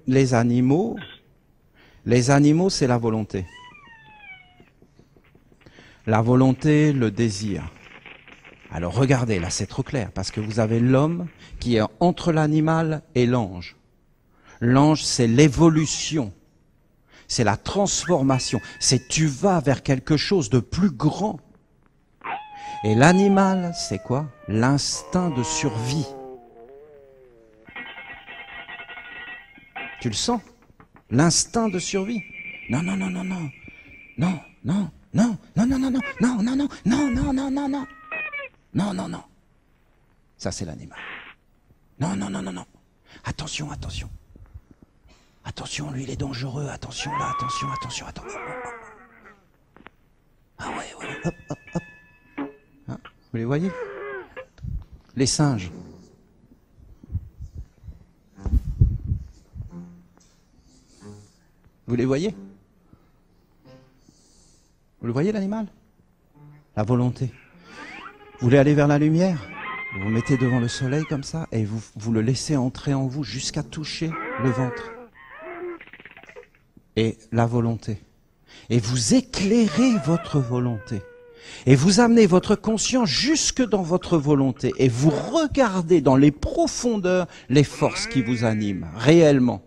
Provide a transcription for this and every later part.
Les animaux, c'est la volonté. La volonté, le désir. Alors regardez, là c'est trop clair, parce que vous avez l'homme qui est entre l'animal et l'ange. L'ange, c'est l'évolution, c'est la transformation, c'est tu vas vers quelque chose de plus grand. Et l'animal, c'est quoi? L'instinct de survie. Tu le sens? L'instinct de survie. Non, non, non, non, non. Non, non, non, non, non, non, non, non, non, non, non, non, non, non, non. Non, non, non. Ça, c'est l'animal. Non, non, non, non, non. Attention, attention. Attention, lui, il est dangereux. Attention, là, attention, attention, attention. Ah ouais, ouais, hop, hop, hop. Hein, vous les voyez? Les singes. Vous les voyez? Vous le voyez, l'animal? La volonté. Vous voulez aller vers la lumière? Vous vous mettez devant le soleil comme ça et vous le laissez entrer en vous jusqu'à toucher le ventre. Et la volonté. Et vous éclairez votre volonté. Et vous amenez votre conscience jusque dans votre volonté. Et vous regardez dans les profondeurs les forces qui vous animent, réellement.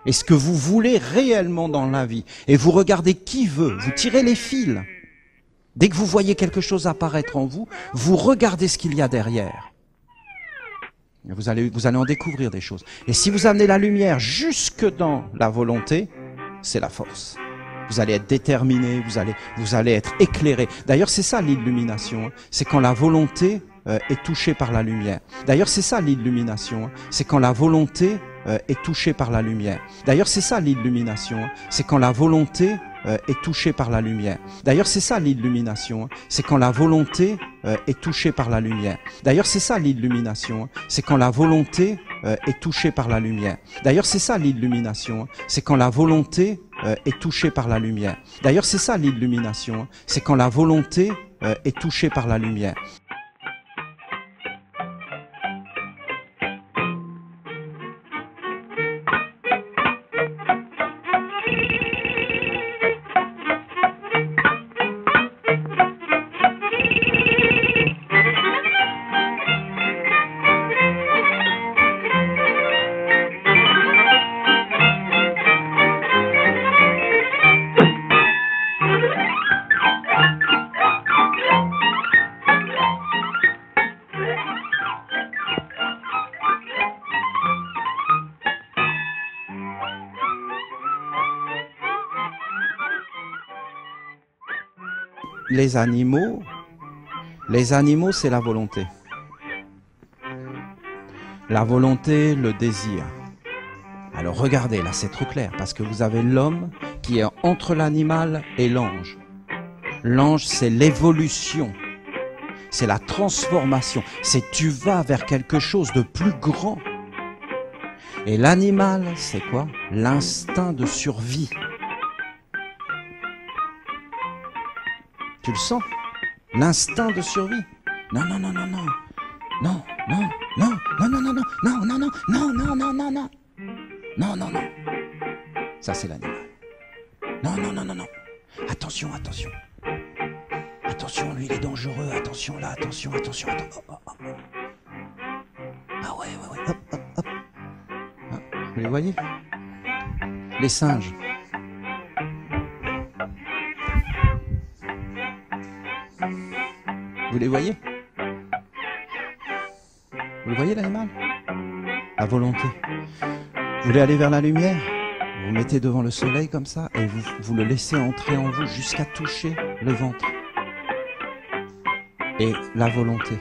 Et ce que vous voulez réellement dans la vie. Et vous regardez qui veut. Vous tirez les fils. Dès que vous voyez quelque chose apparaître en vous, vous regardez ce qu'il y a derrière. Et vous allez en découvrir des choses. Et si vous amenez la lumière jusque dans la volonté, c'est la force. Vous allez être déterminé, vous allez être éclairé. D'ailleurs, c'est ça l'illumination. C'est quand la volonté est touchée par la lumière. D'ailleurs, c'est ça l'illumination. C'est quand la volonté est touchée par la lumière. D'ailleurs, c'est ça l'illumination. C'est quand la volonté est touchée par la lumière. D'ailleurs, c'est ça l'illumination. C'est quand la volonté est touchée par la lumière. D'ailleurs, c'est ça l'illumination. C'est quand la volonté est touchée par la lumière. D'ailleurs, c'est ça l'illumination. C'est quand la volonté est touchée par la lumière. D'ailleurs, c'est ça l'illumination. C'est quand la volonté est touchée par la lumière. Les animaux, c'est la volonté. La volonté, le désir. Alors regardez, là c'est trop clair, parce que vous avez l'homme qui est entre l'animal et l'ange. L'ange, c'est l'évolution, c'est la transformation, c'est tu vas vers quelque chose de plus grand. Et l'animal, c'est quoi? L'instinct de survie. Tu le sens? L'instinct de survie. Non, non, non, non, non. Non, non, non, non, non, non, non, non, non, non, non, non, non, non, non. Non, non, non. Ça, c'est l'animal. Non, non, non, non, non. Attention, attention. Attention, lui, il est dangereux. Attention, là, attention, attention. Ah ouais, ouais, ouais. Hop, hop, hop. Ah, vous les voyez? Les singes. Vous les voyez? Vous le voyez, l'animal? La volonté. Vous voulez aller vers la lumière? Vous vous mettez devant le soleil comme ça et vous le laissez entrer en vous jusqu'à toucher le ventre. Et la volonté.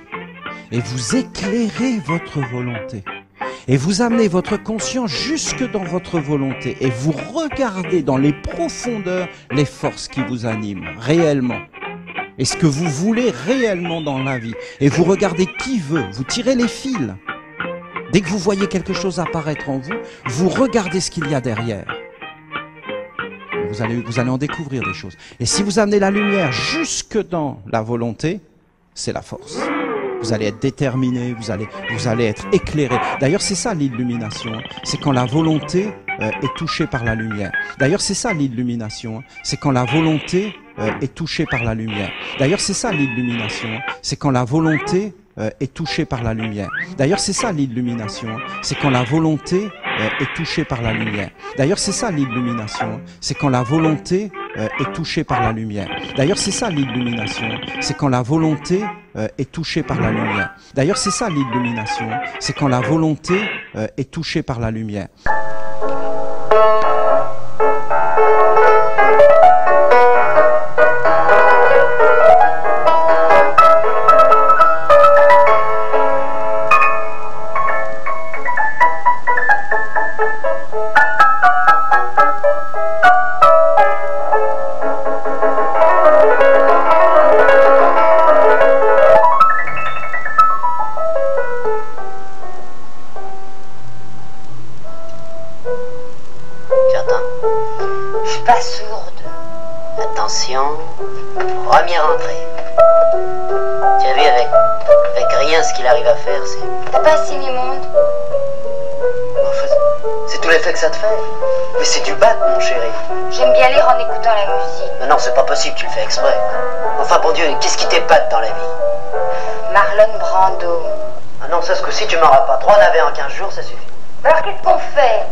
Et vous éclairez votre volonté. Et vous amenez votre conscience jusque dans votre volonté. Et vous regardez dans les profondeurs les forces qui vous animent réellement. Et ce que vous voulez réellement dans la vie. Et vous regardez qui veut. Vous tirez les fils. Dès que vous voyez quelque chose apparaître en vous, vous regardez ce qu'il y a derrière. Vous allez en découvrir des choses. Et si vous amenez la lumière jusque dans la volonté, c'est la force. Vous allez être déterminé, vous allez être éclairé. D'ailleurs, c'est ça l'illumination. C'est quand la volonté est touchée par la lumière. D'ailleurs, c'est ça l'illumination. C'est quand la volonté est touchée par la lumière. D'ailleurs, c'est ça l'illumination. C'est quand la volonté est touchée par la lumière. D'ailleurs, c'est ça l'illumination. C'est quand la volonté est touchée par la lumière. D'ailleurs, c'est ça l'illumination. C'est quand la volonté est touchée par la lumière. D'ailleurs, c'est ça l'illumination. C'est quand la volonté est touchée par la lumière. D'ailleurs, c'est ça l'illumination. C'est quand la volonté est touchée par la lumière. Pas sourde. Attention. Première entrée. Tu as vu avec rien ce qu'il arrive à faire, c'est... T'as pas assez monde. Enfin, c'est tout l'effet que ça te fait. Mais c'est du bac, mon chéri. J'aime bien lire en écoutant la musique. Mais non, c'est pas possible, tu le fais exprès. Enfin, bon Dieu, qu'est-ce qui t'épate dans la vie? Marlon Brando. Ah non, ça, ce coup-ci, tu m'auras pas. 3 navets en 15 jours, ça suffit. Alors qu'est-ce qu'on fait?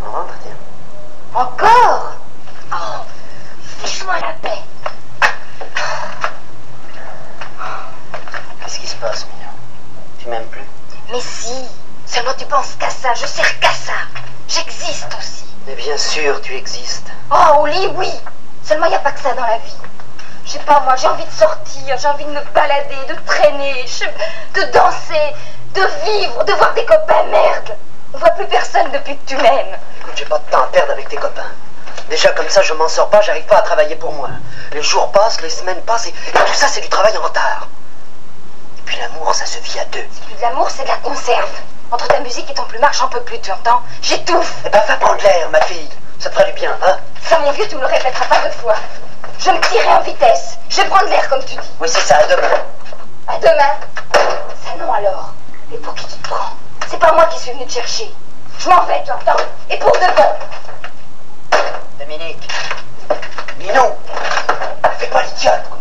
On rentre, tiens. Encore? Oh, fiche-moi la paix. Qu'est-ce qui se passe, Mignon? Tu m'aimes plus? Mais si, seulement tu penses qu'à ça, je sers qu'à ça. J'existe aussi. Mais bien sûr, tu existes. Oh, au lit, oui. Seulement, il n'y a pas que ça dans la vie. Je sais pas, moi, j'ai envie de sortir, j'ai envie de me balader, de traîner, de danser, de vivre, de voir des copains, merde. On voit plus personne depuis que tu m'aimes. Écoute, j'ai pas de temps à perdre avec tes copains. Déjà, comme ça, je m'en sors pas, j'arrive pas à travailler pour moi. Les jours passent, les semaines passent, et tout ça, c'est du travail en retard. Et puis l'amour, ça se vit à deux. C'est plus de l'amour, c'est de la conserve. Entre ta musique et ton plumard, j'en peux plus, tu entends? J'étouffe. Eh ben, va prendre l'air, ma fille. Ça te fera du bien, hein? Ça, mon vieux, tu me le répéteras pas 2 fois. Je me tirerai en vitesse. Je vais prendre l'air, comme tu dis. Oui, c'est ça, à demain. À demain? Ça non, alors. Et pour qui tu te prends? C'est pas moi qui suis venu te chercher. Je m'en vais, tu entends? Et pour de bon. Dominique. Minon. Fais pas l'idiote, quoi.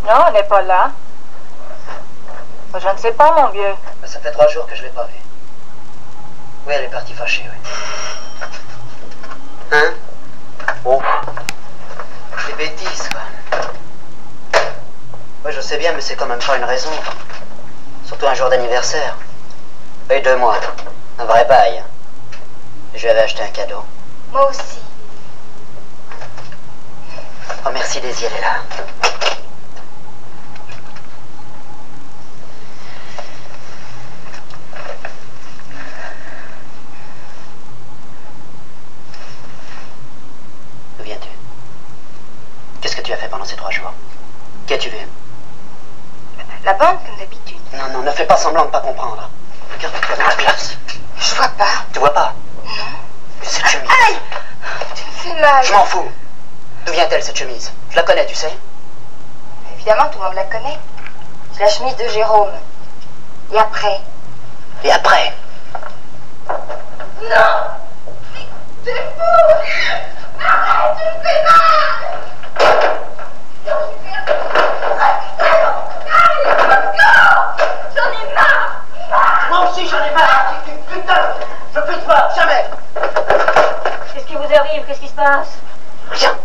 Non, elle n'est pas là. Je ne sais pas, mon vieux. Ça fait 3 jours que je l'ai pas vue. Oui, elle est partie fâchée, oui. Hein? Bon. Des bêtises, quoi. Oui, je sais bien, mais c'est quand même pas une raison. Surtout un jour d'anniversaire. Oui, 2 mois. Un vrai bail. Je lui avais acheté un cadeau. Moi aussi. Oh, merci, Daisy, elle est là. D'où viens-tu? Qu'est-ce que tu as fait pendant ces 3 jours? Qui as-tu vu? La banque, comme d'habitude. Non, non, ne fais pas semblant de pas comprendre. Regarde-toi dans la glace. Je vois pas. Tu vois pas? Non. Mais cette chemise. Aïe! Tu me fais mal. Je m'en fous. D'où vient-elle, cette chemise? Je la connais, tu sais. Évidemment, tout le monde la connaît. La chemise de Jérôme. Et après? Et après? Non! C'est fou! Arrête, tu me fais mal! J'en ai marre! Moi aussi j'en ai marre! Putain! Je peux te voir, jamais! Qu'est-ce qui vous arrive? Qu'est-ce qui se passe? Rien!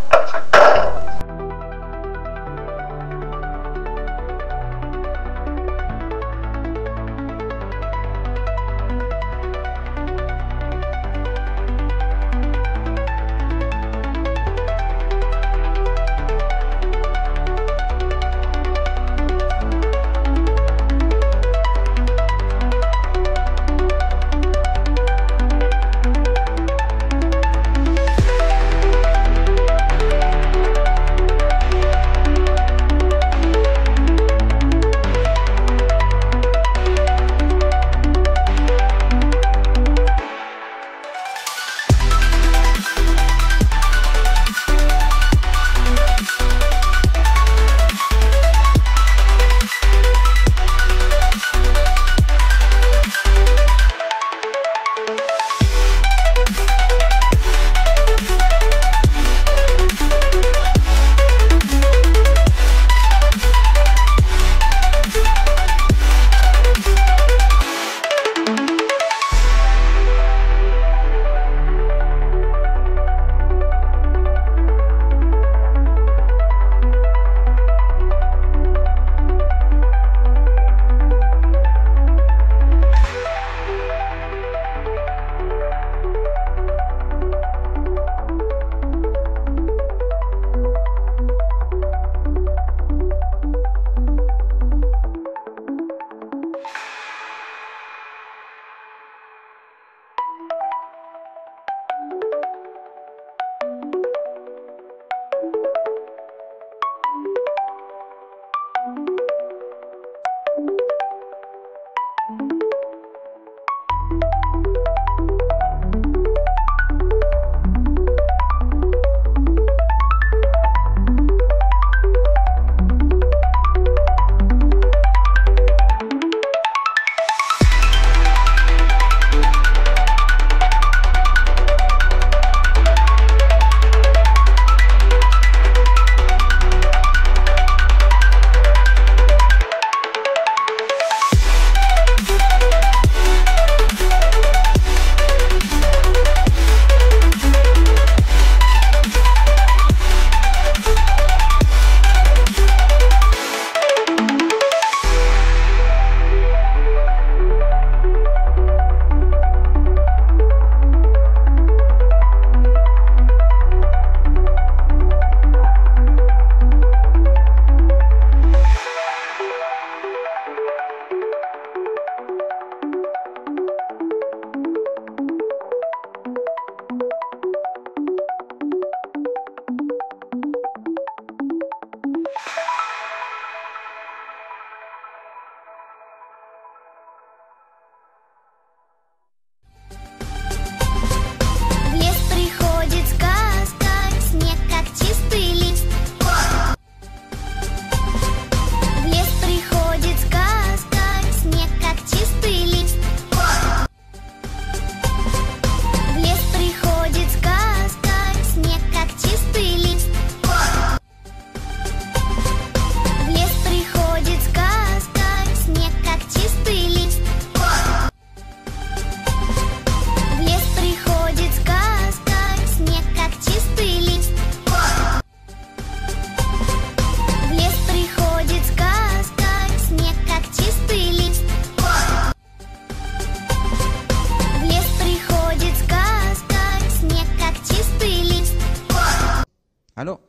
Alors,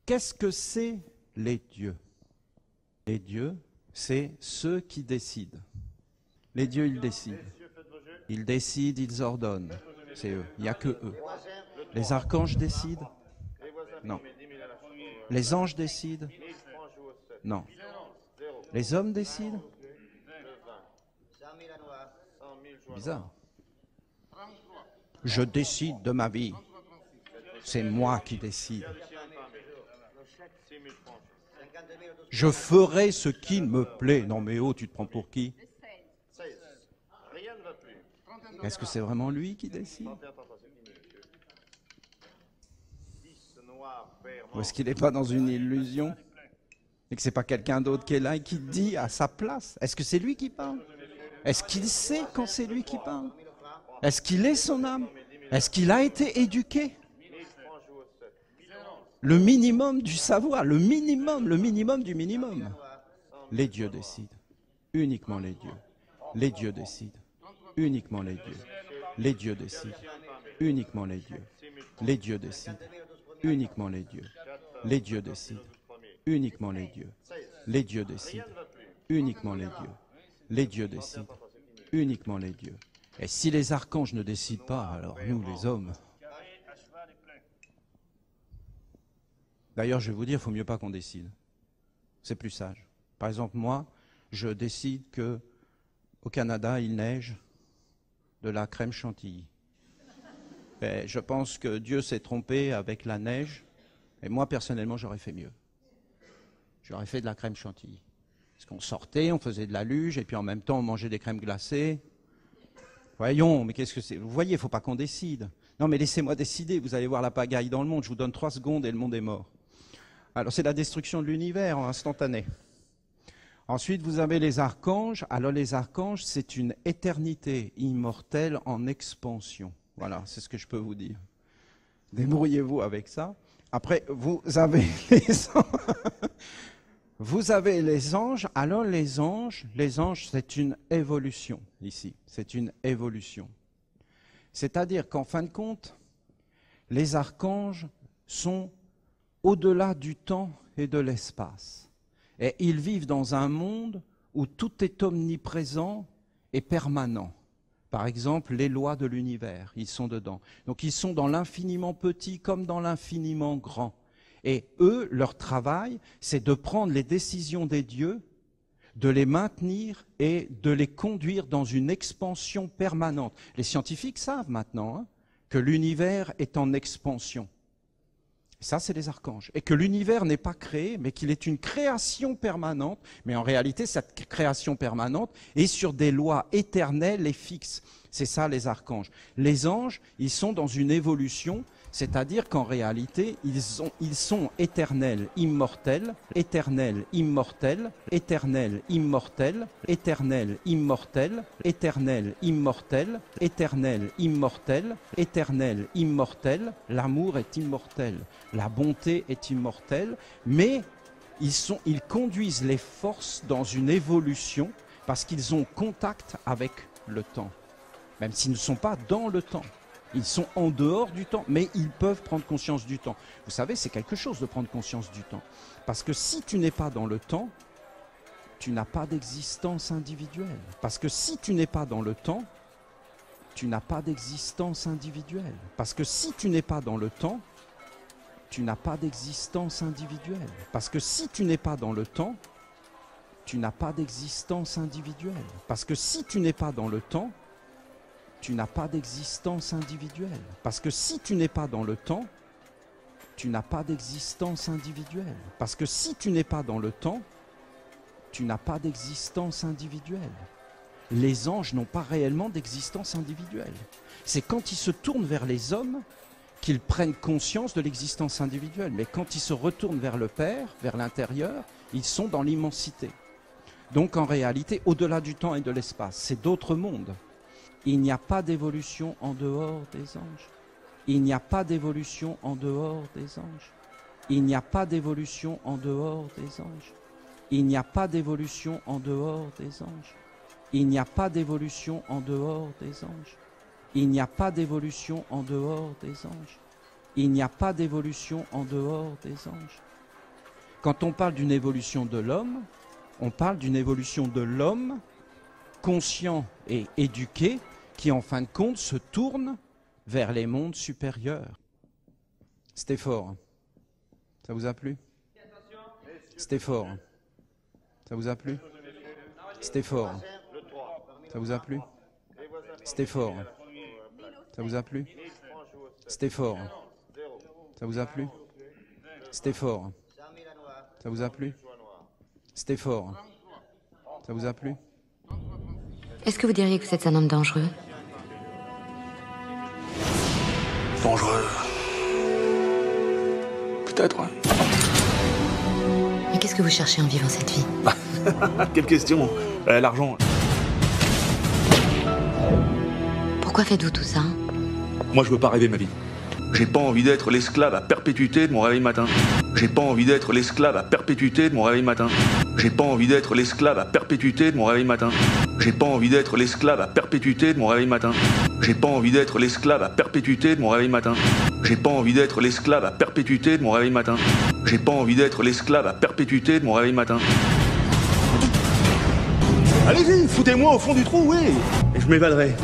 qu'est-ce que c'est les dieux? Les dieux, c'est ceux qui décident. Les dieux, ils décident. Ils décident, ils ordonnent. C'est eux. Il n'y a que eux. Les archanges décident? Non. Les anges décident? Non. Les hommes décident? Bizarre. Je décide de ma vie. C'est moi qui décide. Je ferai ce qui me plaît. Non mais oh, tu te prends pour qui? Est-ce que c'est vraiment lui qui décide? Ou est-ce qu'il n'est pas dans une illusion? Et que c'est pas quelqu'un d'autre qui est là et qui dit à sa place? Est-ce que c'est lui qui parle? Est-ce qu'il sait quand c'est lui qui parle? Est-ce qu'il est son âme? Est-ce qu'il a été éduqué? Le minimum du savoir, le minimum du minimum. Les dieux décident. Uniquement les dieux. Les dieux décident. Uniquement les dieux. Les dieux décident. Uniquement les dieux. Les dieux décident. Uniquement les dieux. Les dieux décident. Uniquement les dieux. Les dieux décident. Uniquement les dieux. Les dieux décident. Uniquement les dieux. Et si les archanges ne décident pas, alors nous, les hommes... D'ailleurs, je vais vous dire, il faut mieux pas qu'on décide. C'est plus sage. Par exemple, moi, je décide que au Canada, il neige de la crème chantilly. Et je pense que Dieu s'est trompé avec la neige. Et moi, personnellement, j'aurais fait mieux. J'aurais fait de la crème chantilly. Parce qu'on sortait, on faisait de la luge, et puis en même temps, on mangeait des crèmes glacées. Voyons, mais qu'est-ce que c'est? Vous voyez, il ne faut pas qu'on décide. Non, mais laissez-moi décider. Vous allez voir la pagaille dans le monde. Je vous donne 3 secondes et le monde est mort. Alors, c'est la destruction de l'univers instantanée. Ensuite, vous avez les archanges. Alors, les archanges, c'est une éternité immortelle en expansion. Voilà, c'est ce que je peux vous dire. Débrouillez-vous avec ça. Après, vous avez les anges. Vous avez les anges. Alors, les anges, c'est une évolution ici. C'est une évolution. C'est-à-dire qu'en fin de compte, les archanges sont au-delà du temps et de l'espace. Et ils vivent dans un monde où tout est omniprésent et permanent. Par exemple, les lois de l'univers, ils sont dedans. Donc ils sont dans l'infiniment petit comme dans l'infiniment grand. Et eux, leur travail, c'est de prendre les décisions des dieux, de les maintenir et de les conduire dans une expansion permanente. Les scientifiques savent maintenant que l'univers est en expansion. Ça, c'est les archanges. Et que l'univers n'est pas créé, mais qu'il est une création permanente. Mais en réalité, cette création permanente est sur des lois éternelles et fixes. C'est ça, les archanges. Les anges, ils sont dans une évolution, c'est-à-dire qu'en réalité, ils sont éternels, immortels, éternels, immortels, éternels, immortels, éternels, immortels, éternels, immortels, éternels, immortels, éternels, immortels. L'amour est immortel. La bonté est immortelle, mais ils conduisent les forces dans une évolution parce qu'ils ont contact avec le temps, même s'ils ne sont pas dans le temps. Ils sont en dehors du temps, mais ils peuvent prendre conscience du temps. Vous savez, c'est quelque chose de prendre conscience du temps. Parce que si tu n'es pas dans le temps, tu n'as pas d'existence individuelle. Parce que si tu n'es pas dans le temps, tu n'as pas d'existence individuelle. Parce que si tu n'es pas dans le temps, tu n'as pas d'existence individuelle. Parce que si tu n'es pas dans le temps, tu n'as pas d'existence individuelle. Parce que si tu n'es pas dans le temps, tu n'as pas d'existence individuelle. Parce que si tu n'es pas dans le temps, tu n'as pas d'existence individuelle. Parce que si tu n'es pas dans le temps, tu n'as pas d'existence individuelle. Les anges n'ont pas réellement d'existence individuelle. C'est quand ils se tournent vers les hommes qu'ils prennent conscience de l'existence individuelle. Mais quand ils se retournent vers le Père, vers l'intérieur, ils sont dans l'immensité. Donc en réalité, au-delà du temps et de l'espace, c'est d'autres mondes. Il n'y a pas d'évolution en dehors des anges. Il n'y a pas d'évolution en dehors des anges. Il n'y a pas d'évolution en dehors des anges. Il n'y a pas d'évolution en dehors des anges. Il n'y a pas d'évolution en dehors des anges. Il n'y a pas d'évolution en dehors des anges. Il n'y a pas d'évolution en dehors des anges. Quand on parle d'une évolution de l'homme, on parle d'une évolution de l'homme conscient et éduqué qui, en fin de compte, se tourne vers les mondes supérieurs. C'était fort. Ça vous a plu? C'était fort. Ça vous a plu? C'était fort. Ça vous a plu? C'était fort. Ça vous a plu? C'était fort. Ça vous a plu? C'était fort. Ça vous a plu? C'était fort. Hein. Ça vous a plu? Est-ce que vous diriez que vous êtes un homme dangereux? Dangereux. Peut-être, ouais. Mais qu'est-ce que vous cherchez en vivant cette vie? Quelle question. L'argent. Pourquoi faites-vous tout ça? Moi, je veux pas rêver ma vie. J'ai pas envie d'être l'esclave à perpétuité de mon réveil matin. J'ai pas envie d'être l'esclave à perpétuité de mon réveil matin. J'ai pas envie d'être l'esclave à perpétuité de mon réveil matin. J'ai pas envie d'être l'esclave à perpétuité de mon réveil matin. J'ai pas envie d'être l'esclave à perpétuité de mon réveil matin. J'ai pas envie d'être l'esclave à perpétuité de mon réveil matin. J'ai pas envie d'être l'esclave à perpétuité de mon réveil matin. Allez-y, foutez-moi au fond du trou, oui. Et je m'évaderai.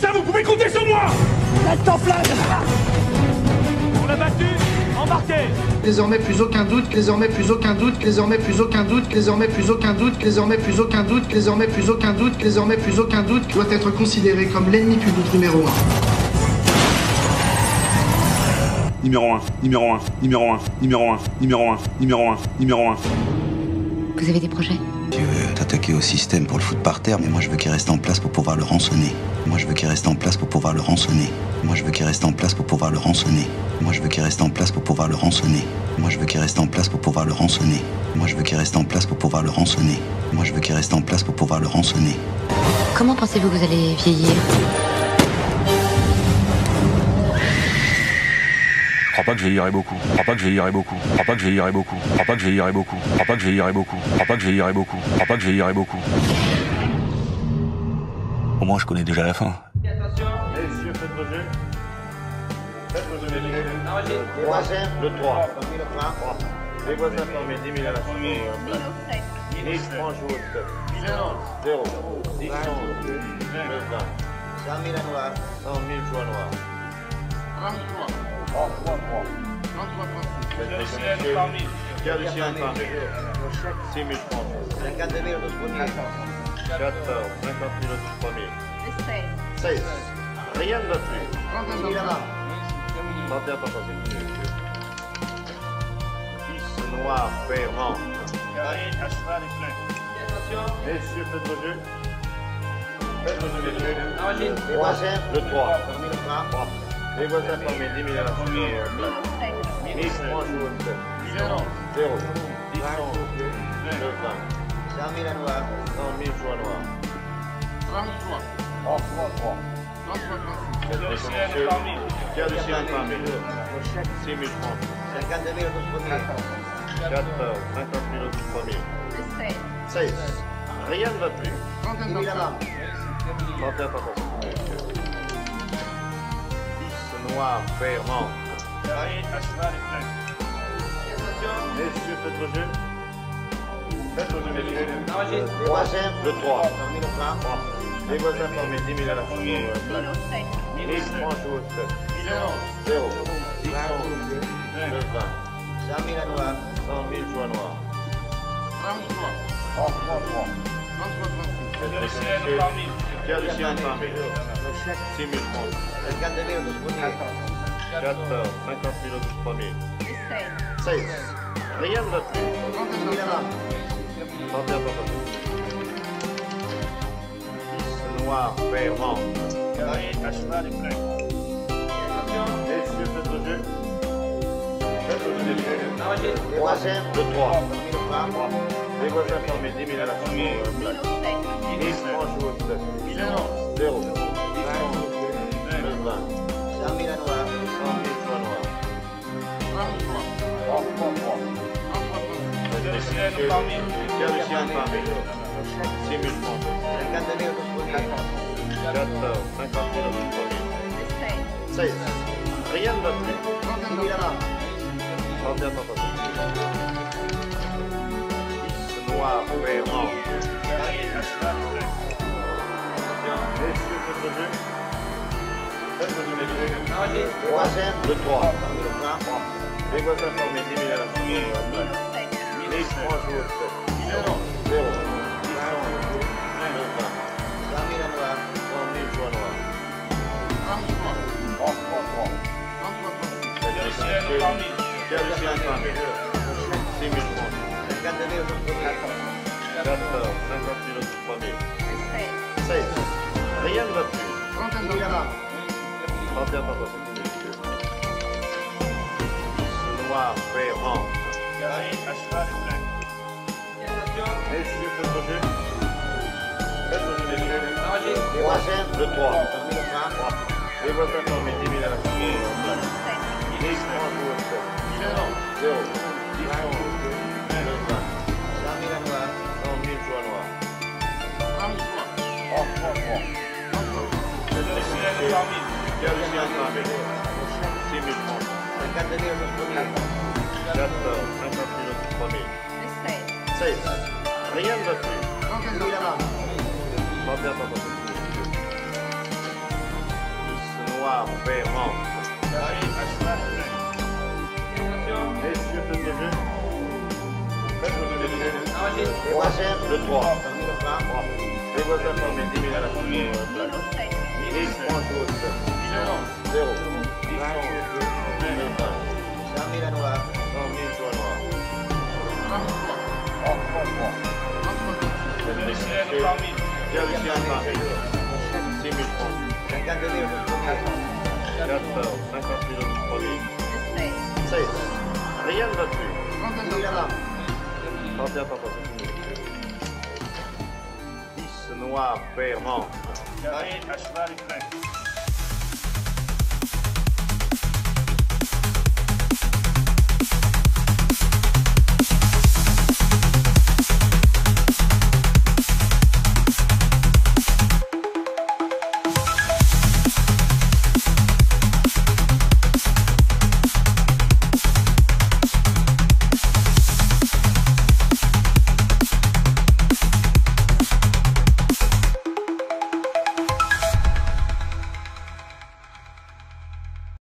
Ça, vous pouvez compter sur moi. On l'a battu, embarqué. Désormais plus aucun doute, désormais plus aucun doute, désormais plus aucun doute, désormais plus aucun doute, désormais plus aucun doute, désormais plus aucun doute, désormais plus aucun doute, doit être considéré comme l'ennemi public numéro 1. Numéro 1, numéro 1, numéro 1, numéro 1, numéro 1, numéro 1, numéro 1. Vous avez des projets? Tu veux t'attaquer au système pour le foutre par terre, mais moi je veux qu'il reste en place pour pouvoir le rançonner. Moi je veux qu'il reste en place pour pouvoir le rançonner. Moi je veux qu'il reste en place pour pouvoir le rançonner. Moi je veux qu'il reste en place pour pouvoir le rançonner. Moi je veux qu'il reste en place pour pouvoir le rançonner. Moi je veux qu'il reste en place pour pouvoir le rançonner. Moi je veux qu'il reste en place pour pouvoir le rançonner. Comment pensez-vous que vous allez vieillir? Je crois pas que je vieillirai beaucoup. Je crois pas que je vieillirai beaucoup. Je crois pas que je vieillirai beaucoup. Je crois pas que je vieillirai beaucoup. Je crois pas que je vieillirai beaucoup. Je crois pas que je vieillirai beaucoup. Je crois pas que je vieillirai beaucoup. Au moins, je connais déjà la fin. Attention. Messieurs, faites vos jeux. Faites vos jeux, messieurs. Troisième, Le 3. le 3. Les voisins formés 10 000 à la fin. Nice, franc joue au stop. 0. 10 11. 9 20. 100 000 à noir. 100 000 joie noire. 33. Cœur du ciel par 6 000 francs. 52 000 au 12 premiers. 14. 50 000 au 12 premiers. 16. Rien ne va plus. 10 000 à bas. 31 pas facile. 10 noirs, ferments. Messieurs, faites vos jeux. Faites vos jeux, messieurs. Troisième, Le 3. 1000 francs. Les voisins formés 10 000 à la fin. Nice, franc joue au step. 0. 10 11. 9 20. 100 000 à noir. 100 000 joie noire. 33. Cœur du ciel par 1000. 6 000 francs. 52 000 au 12 premiers. 14. 50 000 au 12 premiers. 16. Rien ne va plus. 10 000 à bas. 31 pas facile. 10 noirs, ferments. Messieurs, faites vos jeux. Faites vos jeux, messieurs. Troisième, Le 3. 1000 francs. Les voisins formés 10 000 à la fin. Nice, franc joue au step. 0. 10 11. 9 20. 100 000 à noir. 100 000 joie noire. 33. Cœur du ciel par 1000. 6 000 francs. 52 000 au 12 premiers. 14. 50 000 au 12 premiers. 16. Rien ne va plus. 10 000 à bas. 31 pas facile. 10 noirs, ferments. Messieurs, faites vos jeux. Faites vos jeux, messieurs. Troisième, Le 3. 1000 francs. Les voisins formés 10 000 à la fin. Nice, franc joue au step. 0. 10 11. 9 20. 100 000 à noir. 100 000 joie noire. Cœur du ciel par 1000. 6 000 francs. 52 000 au 12 premiers. 14. 50 000 au 12 premiers. 16. Rien ne va plus. 10 000 à bas. 31 pas facile. 10 noirs, ferments. Messieurs, faites vos jeux. Faites vos jeux, messieurs. Troisième, Le 3. 1000 francs. Les voisins formés 10 000 à la fin. Nice, franc joue au step. 0. 10 11. 9 20. 100 000 à noir. 100 000 joie noire. Cœur du ciel par 1000. 6 000 francs. kilos de 3000. 16. Rien ne va plus. 31 dollars. 31 papa, c'est fini, monsieur. Ce noir fait rang. Messieurs, faites vos jeux. Faites vos jeux, messieurs. Troisième, le 3. Les voitures informées, 10 000 à la fin. Il est 30 jours, 0. 10 francs, le 20. 100 000 joies noires. 6 000 francs. 14, 50 kilos de 3 000. 16. Rien ne va plus. 31 papa, c'est fini, monsieur. Ce noir fait rang. Messieurs, faites vos jeux. Faites vos jeux, messieurs. Troisième, le 3. Les voitures formées, 10 000 à la fin. 10 francs jours, 0. 10 francs, le 20. 100 000 joies noires. Bien ici à Paris. 6 000 francs. 14, 50 kilos de 3 000. 16. Rien ne va plus. 31 papa, c'est fini. 10 noirs paiement. À cheval et prêt.